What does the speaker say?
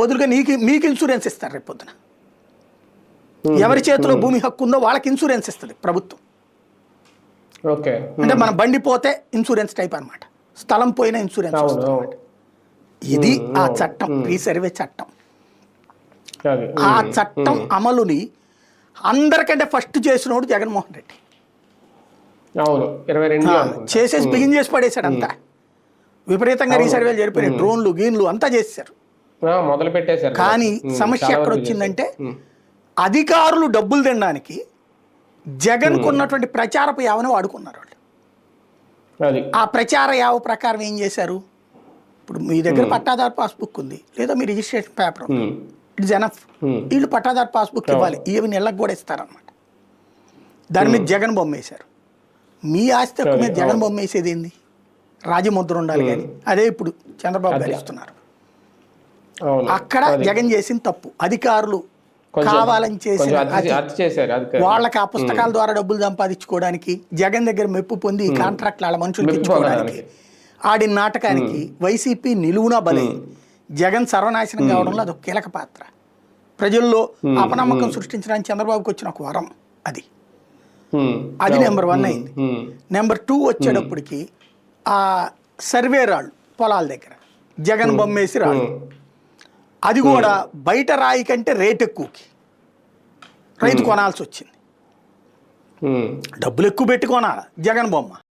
బదులుగా మీకు ఇన్సూరెన్స్ ఇస్తారు రేపు పొద్దున. ఎవరి చేతిలో భూమి హక్కు ఉందో వాళ్ళకి ఇన్సూరెన్స్ ఇస్తుంది ప్రభుత్వం. ఓకే, అంటే మన బండి పోతే ఇన్సూరెన్స్ టైప్ అనమాట, స్థలం పోయిన ఇన్సూరెన్స్ వస్తుంది. ఇది ఆ చట్టం, రీసర్వే చట్టం. ఆ చట్టం అమలుని అందరికంటే ఫస్ట్ చేసినోడు జగన్మోహన్ రెడ్డి. చేసేసి బిగిన్ చేసి పడేశాడు అంతా. విపరీతంగా రీసర్వేలు జరిపోయినాయి, డ్రోన్లు గీన్లు అంతా చేశారు. మొదలు పెట్టేశారు. కానీ సమస్య ఎక్కడ వచ్చిందంటే అధికారులు డబ్బులు తినడానికి జగన్ కున్నటువంటి ప్రచారపు యావని వాడుకున్నారు వాళ్ళు. ఆ ప్రచార యావ ప్రకారం ఏం చేశారు, ఇప్పుడు మీ దగ్గర పట్టాదారు పాస్బుక్ ఉంది లేదా మీ రిజిస్ట్రేషన్ పేపర్ ఉంది, ఇట్స్ ఎనఫ్. వీళ్ళు పట్టాదారు పాస్బుక్ ఇవ్వాలి, ఇవి నెలకు కూడా ఇస్తారనమాట. దాని మీద జగన్ బొమ్మ వేశారు. మీ ఆస్తి హక్కు మీద జగన్ బొమ్మ వేసేది ఏంది, రాజముద్ర ఉండాలి. కానీ అదే ఇప్పుడు చంద్రబాబు గారు ఇస్తున్నారు. అక్కడ జగన్ చేసిన తప్పు. అధికారులు కావాలని చేసిన వాళ్ళకి ఆ పుస్తకాల ద్వారా డబ్బులు సంపాదించుకోవడానికి, జగన్ దగ్గర మెప్పు పొంది కాంట్రాక్ట్లు వాళ్ళ మనుషులకు ఇచ్చుకోవడానికి ఆడిన నాటకానికి వైసీపీ నిలువునా బలైంది. జగన్ సర్వనాశనం కావడంలో అదొక కీలక పాత్ర. ప్రజల్లో అపనమ్మకం సృష్టించడానికి చంద్రబాబుకి వచ్చిన ఒక వరం అది. అది నెంబర్ 1 అయింది. నెంబర్ 2 వచ్చేటప్పటికి ఆ సర్వే రాళ్ళు పొలాల దగ్గర జగన్ బొమ్మేసి రాళ్ళు, అది కూడా బయట రాయి కంటే రేట్ ఎక్కువకి రైతు కొనాల్సి వచ్చింది. డబ్బులు ఎక్కువ పెట్టి కొనాలి జగన్ బొమ్మ.